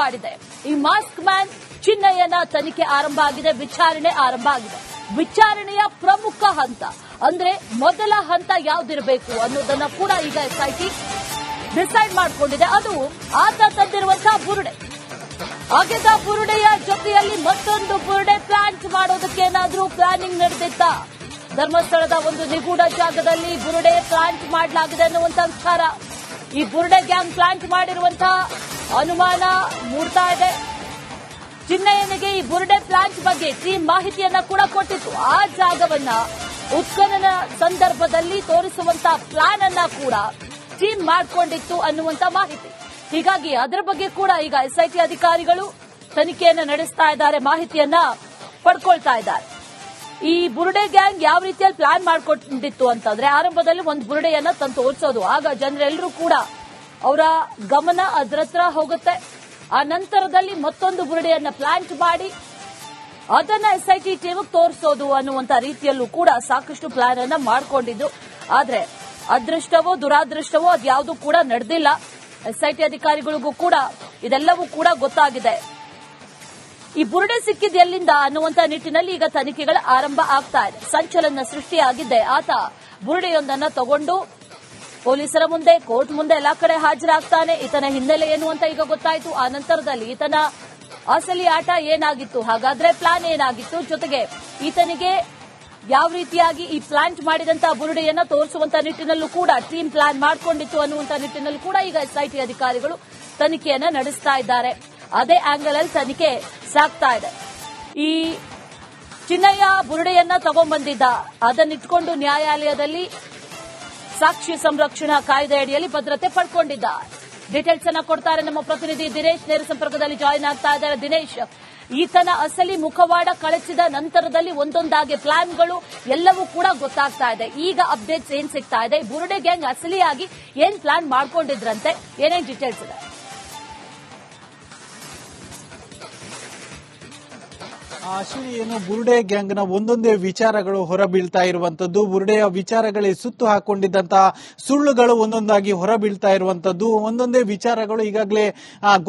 ಮಾಡಿದೆ. ಈ mask man ಚಿನ್ನಯ್ಯನ ತನಿಖೆ ಆರಂಭ ಆಗಿದೆ, ವಿಚಾರಣೆ ಆರಂಭ ಆಗಿದೆ. ವಿಚಾರಣೆಯ ಪ್ರಮುಖ ಹಂತ ಅಂದ್ರೆ ಮೊದಲ ಹಂತ ಯಾವ್ದಿರಬೇಕು ಅನ್ನೋದನ್ನ ಕೂಡ ಈಗ ಎಸ್ಐಟಿ ಡಿಸೈಡ್ ಮಾಡಿಕೊಂಡಿದೆ. ಅದು ಆತ ತಂದಿರುವಂತಹ ಬುರುಡೆ. ಆಗದ ಬುರುಡೆಯ ಜೊತೆಯಲ್ಲಿ ಮತ್ತೊಂದು ಬುರುಡೆ ಪ್ಲಾಂಟ್ ಮಾಡೋದಕ್ಕೆ ಏನಾದ್ರೂ ಪ್ಲಾನಿಂಗ್ ನಡೆದಿತ್ತ? ಧರ್ಮಸ್ಥಳದ ಒಂದು ನಿಗೂಢ ಜಾಗದಲ್ಲಿ ಬುರುಡೆ ಪ್ಲಾಂಟ್ ಮಾಡಲಾಗಿದೆ ಅನ್ನುವಂತ ವಿಚಾರ. ಈ ಬುರುಡೆ ಗ್ಯಾಂಗ್ ಪ್ಲಾಂಟ್ ಮಾಡಿರುವಂತಹ ಅನುಮಾನ ಮೂಡ್ತಾ ಇದೆ. ಚಿನ್ನಯ್ಯನಿಗೆ ಈ ಬುರುಡೆ ಪ್ಲಾಂಟ್ ಬಗ್ಗೆ ಟೀಮ್ ಮಾಹಿತಿಯನ್ನ ಕೂಡ ಕೊಟ್ಟಿತ್ತು. ಆ ಜಾಗವನ್ನ ಉತ್ಖನನ ಸಂದರ್ಭದಲ್ಲಿ ತೋರಿಸುವಂತಹ ಪ್ಲಾನ್ ಅನ್ನ ಕೂಡ ಟೀಮ್ ಮಾಡಿಕೊಂಡಿತ್ತು ಅನ್ನುವಂತ ಮಾಹಿತಿ. ಹೀಗಾಗಿ ಅದರ ಬಗ್ಗೆ ಕೂಡ ಈಗ ಎಸ್ಐಟಿ ಅಧಿಕಾರಿಗಳು ತನಿಖೆಯನ್ನ ನಡೆಸ್ತಾ ಇದ್ದಾರೆ, ಮಾಹಿತಿಯನ್ನ ಪಡ್ಕೊಳ್ತಾ ಇದ್ದಾರೆ. ಈ ಬುರುಡೆ ಗ್ಯಾಂಗ್ ಯಾವ ರೀತಿಯಲ್ಲಿ ಪ್ಲಾನ್ ಮಾಡಿಕೊಂಡಿತ್ತು ಅಂತಂದ್ರೆ, ಆರಂಭದಲ್ಲಿ ಒಂದು ಬುರುಡೆಯನ್ನ ತಂದು ತೋರಿಸೋದು. ಆಗ ಜನರೆಲ್ಲರೂ ಕೂಡ ಅವರ ಗಮನ ಅದರತ್ರ ಹೋಗುತ್ತೆ. ಆ ನಂತರದಲ್ಲಿ ಮತ್ತೊಂದು ಬುರುಡೆಯನ್ನ ಪ್ಲಾಂಟ್ ಮಾಡಿ ಅದನ್ನ ಎಸ್ಐಟಿ ಟೀಮ್ ತೋರಿಸೋದು ಅನ್ನುವಂತ ರೀತಿಯಲ್ಲೂ ಕೂಡ ಸಾಕಷ್ಟು ಪ್ಲಾನ್ ಅನ್ನ ಮಾಡಿಕೊಂಡಿದ್ದು. ಆದ್ರೆ ಅದೃಷ್ಟವೋ ದುರಾದೃಷ್ಟವೋ ಅದ್ಯಾವುದೂ ಕೂಡ ನಡೆದಿಲ್ಲ. ಎಸ್ಐಟಿ ಅಧಿಕಾರಿಗಳಿಗೂ ಕೂಡ ಇದೆಲ್ಲವೂ ಕೂಡ ಗೊತ್ತಾಗಿದೆ. ಈ ಬುರುಡೆ ಸಿಕ್ಕಿದ್ ಎಲ್ಲಿಂದ ಅನ್ನುವಂತ ನಿಟ್ಟಿನಲ್ಲಿ ಈಗ ತನಿಖೆಗಳ ಆರಂಭ ಆಗ್ತಾ ಇದೆ. ಸಂಚಲನ ಸೃಷ್ಟಿಯಾಗಿದ್ದೆ. ಆತ ಬುರುಡೆಯೊಂದನ್ನ ತಗೊಂಡು ಪೊಲೀಸರ ಮುಂದೆ, ಕೋರ್ಟ್ ಮುಂದೆ ಎಲ್ಲಾ ಕಡೆ ಹಾಜರಾಗ್ತಾನೆ. ಈತನ ಹಿನ್ನೆಲೆ ಏನು ಅಂತ ಈಗ ಗೊತ್ತಾಯಿತು. ಆ ನಂತರದಲ್ಲಿ ಈತನ ಅಸಲಿ ಆಟ ಏನಾಗಿತ್ತು, ಹಾಗಾದ್ರೆ ಪ್ಲಾನ್ ಏನಾಗಿತ್ತು, ಜೊತೆಗೆ ಈತನಿಗೆ ಯಾವ ರೀತಿಯಾಗಿ ಈ ಪ್ಲಾಂಟ್ ಮಾಡಿದಂತಹ ಬುರುಡೆಯನ್ನ ತೋರಿಸುವಂತ ನಿಟ್ಟಿನಲ್ಲೂ ಕೂಡ ಟೀಮ್ ಪ್ಲಾನ್ ಮಾಡಿಕೊಂಡಿತ್ತು ಅನ್ನುವಂತ ನಿಟ್ಟಿನಲ್ಲೂ ಕೂಡ ಈಗ ಎಸ್ಐಟಿ ಅಧಿಕಾರಿಗಳು ತನಿಖೆಯನ್ನ ನಡೆಸ್ತಾ ಇದ್ದಾರೆ. ಅದೇ ಆಂಗಲ್ ಅಲ್ಲಿ ತನಿಖೆ ಸಾಗ್ತಾ ಇದೆ. ಈ ಚಿನ್ನಯ್ಯ ಬುರುಡೆಯನ್ನ ತಗೊಂಡ್ಬಂದಿದ್ದ, ಅದನ್ನಿಟ್ಕೊಂಡು ನ್ಯಾಯಾಲಯದಲ್ಲಿ ಸಾಕ್ಷಿ ಸಂರಕ್ಷಣಾ ಕಾಯ್ದೆ ಅಡಿಯಲ್ಲಿ ಭದ್ರತೆ ಪಡ್ಕೊಂಡಿದ್ದ. ಡೀಟೇಲ್ಸ್ ಅನ್ನ ಕೊಡ್ತಾರೆ ನಮ್ಮ ಪ್ರತಿನಿಧಿ ದಿನೇಶ್. ನೇರ ಸಂಪರ್ಕದಲ್ಲಿ ಜಾಯಿನ್ ಆಗ್ತಾ ಇದ್ದಾರೆ. ದಿನೇಶ್, ಈತನ ಅಸಲಿ ಮುಖವಾಡ ಕಳಚಿದ ನಂತರದಲ್ಲಿ ಒಂದೊಂದಾಗಿ ಪ್ಲಾನ್ಗಳು ಎಲ್ಲವೂ ಕೂಡ ಗೊತ್ತಾಗ್ತಾ ಇದೆ. ಈಗ ಅಪ್ಡೇಟ್ಸ್ ಏನ್ ಸಿಗ್ತಾ ಇದೆ? ಬುರುಡೆ ಗ್ಯಾಂಗ್ ಅಸಲಿಯಾಗಿ ಏನ್ ಪ್ಲಾನ್ ಮಾಡ್ಕೊಂಡಿದ್ರಂತೆ, ಏನೇನ್ ಡೀಟೇಲ್ಸ್ ಇದೆ? ಅಶ್ವಿನಿ, ಏನು ಬುರುಡೆ ಗ್ಯಾಂಗ್ ನ ಒಂದೊಂದೇ ವಿಚಾರಗಳು ಹೊರಬೀಳ್ತಾ ಇರುವಂತದ್ದು, ಬುರುಡೆಯ ವಿಚಾರಗಳಿಗೆ ಸುತ್ತು ಹಾಕೊಂಡಿದ್ದಂತಹ ಸುಳ್ಳುಗಳು ಒಂದೊಂದಾಗಿ ಹೊರಬೀಳ್ತಾ ಇರುವಂತದ್ದು, ಒಂದೊಂದೇ ವಿಚಾರಗಳು ಈಗಾಗಲೇ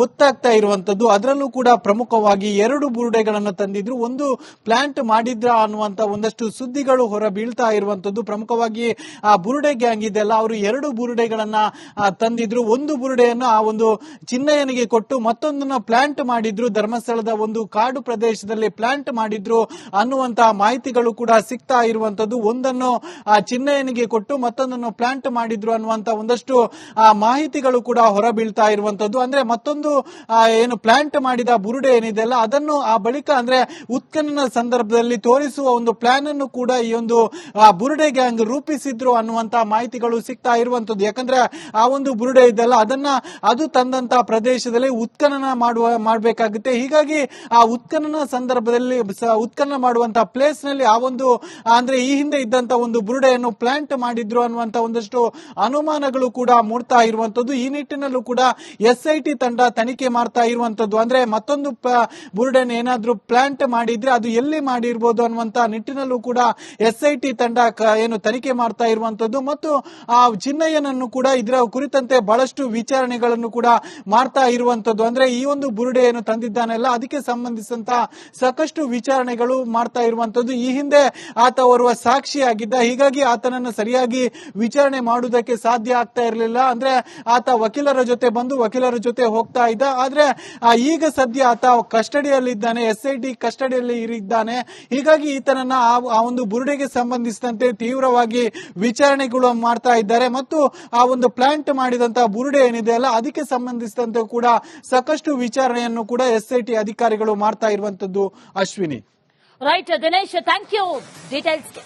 ಗೊತ್ತಾಗ್ತಾ ಇರುವಂತದ್ದು. ಅದರಲ್ಲೂ ಕೂಡ ಪ್ರಮುಖವಾಗಿ 2 ಬುರುಡೆಗಳನ್ನು ತಂದಿದ್ರು, ಒಂದು ಪ್ಲಾಂಟ್ ಮಾಡಿದ್ರ ಅನ್ನುವಂತ ಒಂದಷ್ಟು ಸುದ್ದಿಗಳು ಹೊರಬೀಳ್ತಾ ಇರುವಂತದ್ದು. ಪ್ರಮುಖವಾಗಿ ಆ ಬುರುಡೆ ಗ್ಯಾಂಗ್ ಇದೆಲ್ಲ, ಅವರು 2 ಬುರುಡೆಗಳನ್ನ ತಂದಿದ್ರು. ಒಂದು ಬುರುಡೆಯನ್ನು ಆ ಒಂದು ಚಿನ್ನಯ್ಯನಿಗೆ ಕೊಟ್ಟು ಮತ್ತೊಂದನ್ನ ಪ್ಲಾಂಟ್ ಮಾಡಿದ್ರು. ಧರ್ಮಸ್ಥಳದ ಒಂದು ಕಾಡು ಪ್ರದೇಶದಲ್ಲಿ ಪ್ಲಾಂಟ್ ಮಾಡಿದ್ರು ಅನ್ನುವಂತಹ ಮಾಹಿತಿಗಳು ಕೂಡ ಸಿಗ್ತಾ ಇರುವಂತದ್ದು. ಒಂದನ್ನು ಚಿನ್ನಯ್ಯನಿಗೆ ಕೊಟ್ಟು ಮತ್ತೊಂದನ್ನು ಪ್ಲಾಂಟ್ ಮಾಡಿದ್ರು ಅನ್ನುವಂತ ಒಂದಷ್ಟು ಮಾಹಿತಿಗಳು ಕೂಡ ಹೊರಬೀಳ್ತಾ ಇರುವಂತದ್ದು. ಅಂದ್ರೆ ಮತ್ತೊಂದು ಏನು ಪ್ಲಾಂಟ್ ಮಾಡಿದ ಬುರುಡೆ ಏನಿದೆಲ್ಲ ಅದನ್ನು ಆ ಬಳಿಕ ಅಂದ್ರೆ ಉತ್ಖನನ ಸಂದರ್ಭದಲ್ಲಿ ತೋರಿಸುವ ಒಂದು ಪ್ಲಾನ್ ಅನ್ನು ಕೂಡ ಈ ಒಂದು ಬುರುಡೆ ಗ್ಯಾಂಗ್ ರೂಪಿಸಿದ್ರು ಅನ್ನುವಂತಹ ಮಾಹಿತಿಗಳು ಸಿಗ್ತಾ ಇರುವಂತದ್ದು. ಯಾಕಂದ್ರೆ ಆ ಒಂದು ಬುರುಡೆ ಇದೆಲ್ಲ ಅದು ತಂದಂತಹ ಪ್ರದೇಶದಲ್ಲಿ ಉತ್ಖನನ ಮಾಡಬೇಕಾಗುತ್ತೆ. ಹೀಗಾಗಿ ಆ ಉತ್ಖನನ ಸಂದರ್ಭದಲ್ಲಿ ಉತ್ಖನನ ಮಾಡುವಂತಹ ಪ್ಲೇಸ್ ನಲ್ಲಿ ಆ ಒಂದು ಅಂದ್ರೆ ಈ ಹಿಂದೆ ಇದ್ದಂತಹ ಒಂದು ಬುರುಡೆಯನ್ನು ಪ್ಲಾಂಟ್ ಮಾಡಿದ್ರು ಅನ್ನುವಂತ ಒಂದಷ್ಟು ಅನುಮಾನಗಳು ಕೂಡ ಮೂಡ್ತಾ ಇರುವಂತದ್ದು. ಈ ನಿಟ್ಟಿನಲ್ಲೂ ಕೂಡ ಎಸ್ಐಟಿ ತಂಡ ತನಿಖೆ ಮಾಡ್ತಾ ಇರುವಂತದ್ದು. ಅಂದ್ರೆ ಮತ್ತೊಂದು ಬುರುಡೆಯನ್ನು ಏನಾದ್ರೂ ಪ್ಲಾಂಟ್ ಮಾಡಿದ್ರೆ ಅದು ಎಲ್ಲಿ ಮಾಡಿರ್ಬೋದು ಅನ್ನುವಂತ ನಿಟ್ಟಿನಲ್ಲೂ ಕೂಡ ಎಸ್ಐಟಿ ತಂಡ ಏನು ತನಿಖೆ ಮಾಡ್ತಾ ಇರುವಂತದ್ದು. ಮತ್ತು ಆ ಚಿನ್ನಯ್ಯನನ್ನು ಕೂಡ ಇದರ ಕುರಿತಂತೆ ಬಹಳಷ್ಟು ವಿಚಾರಣೆಗಳನ್ನು ಕೂಡ ಮಾಡ್ತಾ ಇರುವಂತದ್ದು. ಅಂದ್ರೆ ಈ ಒಂದು ಬುರುಡೆ ಏನು ತಂದಿದ್ದಾನೆಲ್ಲ ಅದಕ್ಕೆ ಸಂಬಂಧಿಸಿದಂತ ಸಾಕಷ್ಟು ವಿಚಾರಣೆಗಳು ಮಾಡ್ತಾ ಇರುವಂತದ್ದು. ಈ ಹಿಂದೆ ಆತ ಓರ್ವ ಸಾಕ್ಷಿಯಾಗಿದ್ದ, ಹೀಗಾಗಿ ಆತನನ್ನು ಸರಿಯಾಗಿ ವಿಚಾರಣೆ ಮಾಡುವುದಕ್ಕೆ ಸಾಧ್ಯ ಆಗ್ತಾ ಇರಲಿಲ್ಲ. ಅಂದ್ರೆ ಆತ ವಕೀಲರ ಜೊತೆ ಬಂದು ವಕೀಲರ ಜೊತೆ ಹೋಗ್ತಾ ಇದ್ದ. ಆದ್ರೆ ಈಗ ಸದ್ಯ ಆತ ಕಸ್ಟಡಿಯಲ್ಲಿದ್ದಾನೆ, ಎಸ್ಐಟಿ ಕಸ್ಟಡಿಯಲ್ಲಿ ಇದ್ದಾನೆ. ಹೀಗಾಗಿ ಈತನನ್ನ ಆ ಒಂದು ಬುರುಡೆಗೆ ಸಂಬಂಧಿಸಿದಂತೆ ತೀವ್ರವಾಗಿ ವಿಚಾರಣೆಗಳು ಮಾಡ್ತಾ ಇದ್ದಾರೆ. ಮತ್ತು ಆ ಒಂದು ಪ್ಲಾಂಟ್ ಮಾಡಿದಂತಹ ಬುರುಡೆ ಏನಿದೆ ಅಲ್ಲ ಅದಕ್ಕೆ ಸಂಬಂಧಿಸಿದಂತೆ ಕೂಡ ಸಾಕಷ್ಟು ವಿಚಾರಣೆಯನ್ನು ಕೂಡ ಎಸ್ಐಟಿ ಅಧಿಕಾರಿಗಳು ಮಾಡ್ತಾ ಇರುವಂತದ್ದು. Ashwini, right Dinesh, thank you ಡೀಟೇಲ್ಸ್ಗೆ.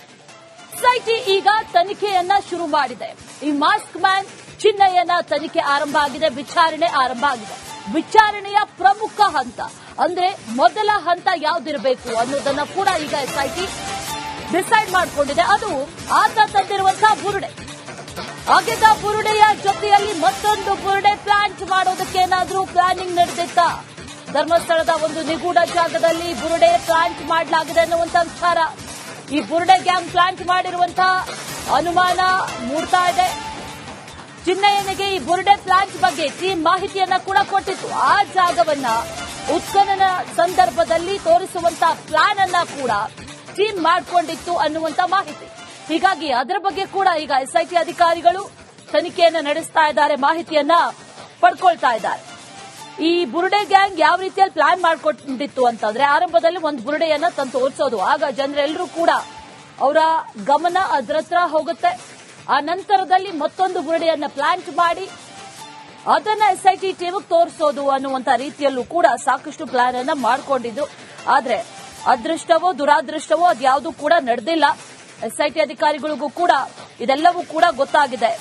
ಎಸ್ಐಟಿ ಈಗ ತನಿಖೆಯನ್ನ ಶುರು ಮಾಡಿದೆ. ಈ ಮಾಸ್ಕ್ ಮ್ಯಾನ್ ಚಿನ್ನಯ್ಯನ ತನಿಖೆ ಆರಂಭ ಆಗಿದೆ, ವಿಚಾರಣೆ ಆರಂಭ ಆಗಿದೆ. ವಿಚಾರಣೆಯ ಪ್ರಮುಖ ಹಂತ ಅಂದ್ರೆ ಮೊದಲ ಹಂತ ಯಾವ್ದಿರಬೇಕು ಅನ್ನೋದನ್ನ ಕೂಡ ಈಗ ಎಸ್ಐಟಿ ಡಿಸೈಡ್ ಮಾಡಿಕೊಂಡಿದೆ. ಅದು ಆತ ತಂದಿರುವಂತಹ ಬುರುಡೆ. ಆಗದ ಬುರುಡೆಯ ಜೊತೆಯಲ್ಲಿ ಮತ್ತೊಂದು ಬುರುಡೆ ಪ್ಲಾಂಟ್ ಮಾಡೋದಕ್ಕೆ ಏನಾದ್ರೂ ಪ್ಲಾನಿಂಗ್ ನಡೆದಿತ್ತ? ಧರ್ಮಸ್ಥಳದ ಒಂದು ನಿಗೂಢ ಜಾಗದಲ್ಲಿ ಬುರುಡೆ ಪ್ಲಾಂಟ್ ಮಾಡಲಾಗಿದೆ ಅನ್ನುವಂತ ವಿಚಾರ. ಈ ಬುರುಡೆ ಗ್ಯಾಂಗ್ ಪ್ಲಾಂಟ್ ಮಾಡಿರುವಂತಹ ಅನುಮಾನ ಮೂಡ್ತಾ ಇದೆ. ಚಿನ್ನಯ್ಯನಿಗೆ ಈ ಬುರುಡೆ ಪ್ಲಾಂಟ್ ಬಗ್ಗೆ ಟೀಮ್ ಮಾಹಿತಿಯನ್ನ ಕೂಡ ಕೊಟ್ಟಿತ್ತು. ಆ ಜಾಗವನ್ನ ಉತ್ಖನನ ಸಂದರ್ಭದಲ್ಲಿ ತೋರಿಸುವಂತ ಪ್ಲಾನ್ ಅನ್ನ ಕೂಡ ಟೀಮ್ ಮಾಡಿಕೊಂಡಿತ್ತು ಅನ್ನುವಂತ ಮಾಹಿತಿ. ಹೀಗಾಗಿ ಅದರ ಬಗ್ಗೆ ಕೂಡ ಈಗ ಎಸ್ಐಟಿ ಅಧಿಕಾರಿಗಳು ತನಿಖೆಯನ್ನ ನಡೆಸ್ತಾ ಇದ್ದಾರೆ, ಮಾಹಿತಿಯನ್ನ ಪಡ್ಕೊಳ್ತಾ ಇದ್ದಾರೆ. ಈ ಬುರುಡೆ ಗ್ಯಾಂಗ್ ಯಾವ ರೀತಿಯಲ್ಲಿ ಪ್ಲಾನ್ ಮಾಡಿಕೊಂಡಿತ್ತು ಅಂತಂದ್ರೆ, ಆರಂಭದಲ್ಲಿ ಒಂದು ಬುರುಡೆಯನ್ನ ತಂದು ತೋರಿಸೋದು, ಆಗ ಜನರೆಲ್ಲರೂ ಕೂಡ ಅವರ ಗಮನ ಅದರತ್ರ ಹೋಗುತ್ತೆ. ಆ ನಂತರದಲ್ಲಿ ಮತ್ತೊಂದು ಬುರುಡೆಯನ್ನ ಪ್ಲಾಂಟ್ ಮಾಡಿ ಅದನ್ನ ಎಸ್ಐಟಿ ಟೀಮ್ ತೋರಿಸೋದು ಅನ್ನುವಂತ ರೀತಿಯಲ್ಲೂ ಕೂಡ ಸಾಕಷ್ಟು ಪ್ಲಾನ್ ಅನ್ನ ಮಾಡಿಕೊಂಡಿದ್ದು. ಆದ್ರೆ ಅದೃಷ್ಟವೋ ದುರಾದೃಷ್ಟವೋ ಅದ್ಯಾವುದೂ ಕೂಡ ನಡೆದಿಲ್ಲ. ಎಸ್ಐಟಿ ಅಧಿಕಾರಿಗಳಿಗೂ ಕೂಡ ಇದೆಲ್ಲವೂ ಕೂಡ ಗೊತ್ತಾಗಿದೆ.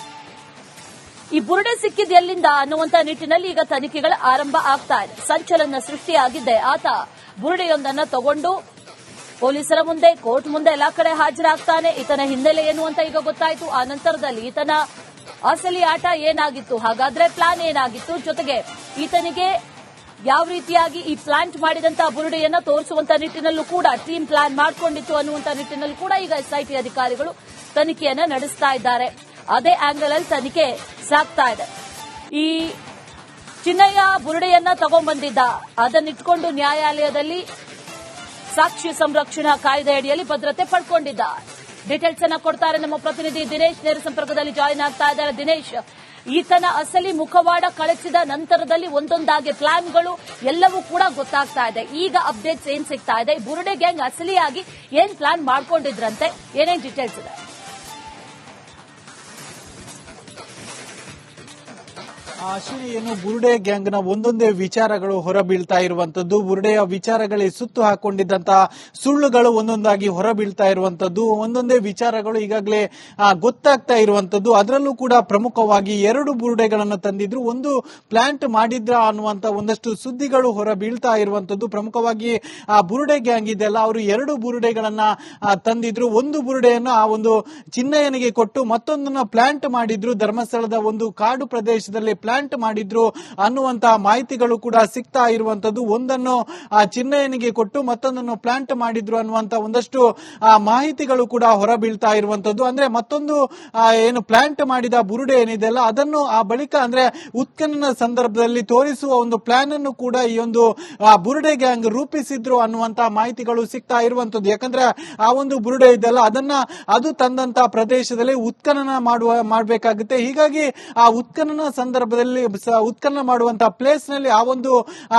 ಈ ಬುರುಡೆ ಸಿಕ್ಕಿದ್ ಎಲ್ಲಿಂದ ಅನ್ನುವಂತ ನಿಟ್ಟಿನಲ್ಲಿ ಈಗ ತನಿಖೆಗಳ ಆರಂಭ ಆಗ್ತಾ ಇದೆ. ಸಂಚಲನ ಸೃಷ್ಟಿಯಾಗಿದ್ದೆ. ಆತ ಬುರುಡೆಯೊಂದನ್ನ ತಗೊಂಡು ಪೊಲೀಸರ ಮುಂದೆ, ಕೋರ್ಟ್ ಮುಂದೆ ಎಲ್ಲಾ ಕಡೆ ಹಾಜರಾಗ್ತಾನೆ. ಈತನ ಹಿನ್ನೆಲೆ ಏನು ಅಂತ ಈಗ ಗೊತ್ತಾಯಿತು. ಆ ನಂತರದಲ್ಲಿ ಈತನ ಅಸಲಿ ಆಟ ಏನಾಗಿತ್ತು, ಹಾಗಾದ್ರೆ ಪ್ಲಾನ್ ಏನಾಗಿತ್ತು, ಜೊತೆಗೆ ಈತನಿಗೆ ಯಾವ ರೀತಿಯಾಗಿ ಈ ಪ್ಲಾಂಟ್ ಮಾಡಿದಂತಹ ಬುರುಡೆಯನ್ನ ತೋರಿಸುವಂತ ನಿಟ್ಟಿನಲ್ಲೂ ಕೂಡ ಟೀಮ್ ಪ್ಲಾನ್ ಮಾಡಿಕೊಂಡಿತ್ತು ಅನ್ನುವಂತ ನಿಟ್ಟಿನಲ್ಲಿ ಕೂಡ ಈಗ ಎಸ್ಐಟಿ ಅಧಿಕಾರಿಗಳು ತನಿಖೆಯನ್ನ ನಡೆಸ್ತಾ ಇದ್ದಾರೆ. ಅದೇ ಆಂಗಲ್ ಅಲ್ಲಿ ತನಿಖೆ ಸಾಗ್ತಾ ಇದೆ. ಈ ಚಿನ್ನಯ್ಯ ಬುರುಡೆಯನ್ನ ತಗೊಂಡ್ಬಂದಿದ್ದ, ಅದನ್ನಿಟ್ಕೊಂಡು ನ್ಯಾಯಾಲಯದಲ್ಲಿ ಸಾಕ್ಷಿ ಸಂರಕ್ಷಣಾ ಕಾಯ್ದೆ ಅಡಿಯಲ್ಲಿ ಭದ್ರತೆ ಪಡ್ಕೊಂಡಿದ್ದ. ಡೀಟೇಲ್ಸ್ ಅನ್ನ ಕೊಡ್ತಾರೆ ನಮ್ಮ ಪ್ರತಿನಿಧಿ ದಿನೇಶ್, ನೇರ ಸಂಪರ್ಕದಲ್ಲಿ ಜಾಯಿನ್ ಆಗ್ತಾ ಇದ್ದಾರೆ. ದಿನೇಶ್, ಈತನ ಅಸಲಿ ಮುಖವಾಡ ಕಳಚಿದ ನಂತರದಲ್ಲಿ ಒಂದೊಂದಾಗಿ ಪ್ಲಾನ್ಗಳು ಎಲ್ಲವೂ ಕೂಡ ಗೊತ್ತಾಗ್ತಾ ಇದೆ. ಈಗ ಅಪ್ಡೇಟ್ಸ್ ಏನ್ ಸಿಗ್ತಾ ಇದೆ, ಬುರುಡೆ ಗ್ಯಾಂಗ್ ಅಸಲಿಯಾಗಿ ಏನ್ ಪ್ಲಾನ್ ಮಾಡ್ಕೊಂಡಿದ್ರಂತೆ, ಏನೇನ್ ಡೀಟೇಲ್ಸ್ ಇದೆ? ಅಶ್ವಿನಿ, ಏನು ಬುರುಡೆ ಗ್ಯಾಂಗ್ನ ಒಂದೊಂದೇ ವಿಚಾರಗಳು ಹೊರಬೀಳ್ತಾ ಇರುವಂತದ್ದು, ಬುರುಡೆಯ ವಿಚಾರಗಳಿಗೆ ಸುತ್ತು ಹಾಕೊಂಡಿದ್ದಂತಹ ಸುಳ್ಳುಗಳು ಒಂದೊಂದಾಗಿ ಹೊರಬೀಳ್ತಾ ಇರುವಂತದ್ದು, ಒಂದೊಂದೇ ವಿಚಾರಗಳು ಈಗಾಗಲೇ ಗೊತ್ತಾಗ್ತಾ ಇರುವಂತದ್ದು. ಅದರಲ್ಲೂ ಕೂಡ ಪ್ರಮುಖವಾಗಿ 2 ಬುರುಡೆಗಳನ್ನು ತಂದಿದ್ರು, ಒಂದು ಪ್ಲಾಂಟ್ ಮಾಡಿದ್ರ ಅನ್ನುವಂತ ಒಂದಷ್ಟು ಸುದ್ದಿಗಳು ಹೊರಬೀಳ್ತಾ ಇರುವಂತದ್ದು. ಪ್ರಮುಖವಾಗಿ ಆ ಬುರುಡೆ ಗ್ಯಾಂಗ್ ಇದೆಲ್ಲ, ಅವರು 2 ಬುರುಡೆಗಳನ್ನ ತಂದಿದ್ರು. ಒಂದು ಬುರುಡೆಯನ್ನು ಆ ಒಂದು ಚಿನ್ನಯ್ಯನಿಗೆ ಕೊಟ್ಟು ಮತ್ತೊಂದನ್ನ ಪ್ಲಾಂಟ್ ಮಾಡಿದ್ರು. ಧರ್ಮಸ್ಥಳದ ಒಂದು ಕಾಡು ಪ್ರದೇಶದಲ್ಲಿ ಪ್ಲಾಂಟ್ ಮಾಡಿದ್ರು ಅನ್ನುವಂತಹ ಮಾಹಿತಿಗಳು ಕೂಡ ಸಿಗ್ತಾ ಇರುವಂತದ್ದು. ಒಂದನ್ನು ಚಿನ್ನಯ್ಯನಿಗೆ ಕೊಟ್ಟು ಮತ್ತೊಂದನ್ನು ಪ್ಲಾಂಟ್ ಮಾಡಿದ್ರು ಅನ್ನುವಂತ ಒಂದಷ್ಟು ಮಾಹಿತಿಗಳು ಕೂಡ ಹೊರಬೀಳ್ತಾ ಇರುವಂತದ್ದು. ಅಂದ್ರೆ ಮತ್ತೊಂದು ಏನು ಪ್ಲಾಂಟ್ ಮಾಡಿದ ಬುರುಡೆ ಏನಿದೆಲ್ಲ ಅದನ್ನು ಆ ಬಳಿಕ ಅಂದ್ರೆ ಉತ್ಖನನ ಸಂದರ್ಭದಲ್ಲಿ ತೋರಿಸುವ ಒಂದು ಪ್ಲಾನ್ ಅನ್ನು ಕೂಡ ಈ ಒಂದು ಬುರುಡೆ ಗ್ಯಾಂಗ್ ರೂಪಿಸಿದ್ರು ಅನ್ನುವಂತ ಮಾಹಿತಿಗಳು ಸಿಗ್ತಾ ಇರುವಂತದ್ದು. ಯಾಕಂದ್ರೆ ಆ ಒಂದು ಬುರುಡೆ ಇದೆಲ್ಲ ಅದು ತಂದಂತ ಪ್ರದೇಶದಲ್ಲಿ ಉತ್ಖನನ ಮಾಡಬೇಕಾಗುತ್ತೆ. ಹೀಗಾಗಿ ಆ ಉತ್ಖನನ ಸಂದರ್ಭದಲ್ಲಿ ಉತ್ಖನನ ಮಾಡುವಂತಹ ಪ್ಲೇಸ್ ನಲ್ಲಿ ಆ ಒಂದು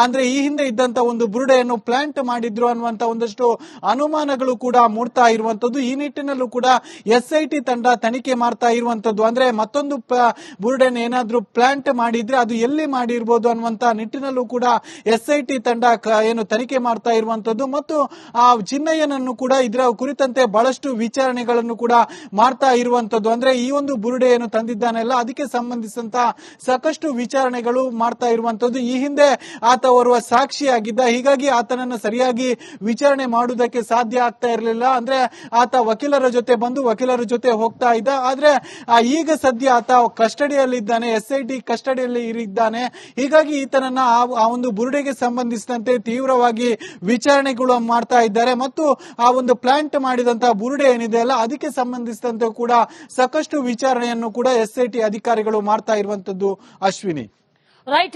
ಅಂದ್ರೆ ಈ ಹಿಂದೆ ಇದ್ದಂತ ಒಂದು ಬುರುಡೆಯನ್ನು ಪ್ಲಾಂಟ್ ಮಾಡಿದ್ರು ಅನ್ನುವಂತ ಒಂದಷ್ಟು ಅನುಮಾನಗಳು ಕೂಡ ಮೂಡ್ತಾ ಇರುವಂತದ್ದು. ಈ ನಿಟ್ಟಿನಲ್ಲೂ ಕೂಡ ಎಸ್ಐಟಿ ತಂಡ ತನಿಖೆ ಮಾಡ್ತಾ ಇರುವಂತದ್ದು. ಅಂದ್ರೆ ಮತ್ತೊಂದು ಬುರುಡೆಯನ್ನು ಏನಾದ್ರೂ ಪ್ಲಾಂಟ್ ಮಾಡಿದ್ರೆ ಅದು ಎಲ್ಲಿ ಮಾಡಿರ್ಬೋದು ಅನ್ನುವಂತ ನಿಟ್ಟಿನಲ್ಲೂ ಕೂಡ ಎಸ್ಐಟಿ ತಂಡ ಏನು ತನಿಖೆ ಮಾಡ್ತಾ ಇರುವಂತದ್ದು. ಮತ್ತು ಆ ಚಿನ್ನಯ್ಯನನ್ನು ಕೂಡ ಇದರ ಕುರಿತಂತೆ ಬಹಳಷ್ಟು ವಿಚಾರಣೆಗಳನ್ನು ಕೂಡ ಮಾಡ್ತಾ ಇರುವಂತದ್ದು. ಅಂದ್ರೆ ಈ ಒಂದು ಬುರುಡೆ ಏನು ತಂದಿದ್ದಾನೆಲ್ಲ ಅದಕ್ಕೆ ಸಂಬಂಧಿಸಿದಂತ ಸಾಕಷ್ಟು ವಿಚಾರಣೆಗಳು ಮಾಡ್ತಾ ಇರುವಂತದ್ದು. ಈ ಹಿಂದೆ ಆತ ಓರ್ವ ಸಾಕ್ಷಿಯಾಗಿದ್ದ, ಹೀಗಾಗಿ ಆತನನ್ನು ಸರಿಯಾಗಿ ವಿಚಾರಣೆ ಮಾಡುವುದಕ್ಕೆ ಸಾಧ್ಯ ಆಗ್ತಾ ಇರಲಿಲ್ಲ. ಅಂದ್ರೆ ಆತ ವಕೀಲರ ಜೊತೆ ಬಂದು ವಕೀಲರ ಜೊತೆ ಹೋಗ್ತಾ ಇದ್ದ. ಆದ್ರೆ ಈಗ ಸದ್ಯ ಆತ ಕಸ್ಟಡಿಯಲ್ಲಿದ್ದಾನೆ, ಎಸ್ಐಟಿ ಕಸ್ಟಡಿಯಲ್ಲಿ ಇರಿದ್ದಾನೆ. ಹೀಗಾಗಿ ಈತನನ್ನ ಆ ಒಂದು ಬುರುಡೆಗೆ ಸಂಬಂಧಿಸಿದಂತೆ ತೀವ್ರವಾಗಿ ವಿಚಾರಣೆಗಳು ಮಾಡ್ತಾ ಇದ್ದಾರೆ. ಮತ್ತು ಆ ಒಂದು ಪ್ಲಾಂಟ್ ಮಾಡಿದಂತಹ ಬುರುಡೆ ಏನಿದೆ ಅಲ್ಲ ಅದಕ್ಕೆ ಸಂಬಂಧಿಸಿದಂತೆ ಕೂಡ ಸಾಕಷ್ಟು ವಿಚಾರಣೆಯನ್ನು ಕೂಡ ಎಸ್ಐಟಿ ಅಧಿಕಾರಿಗಳು ಮಾಡ್ತಾ ಇರುವಂತದ್ದು. ಅಶ್ವಿನಿ, ರೈಟ್.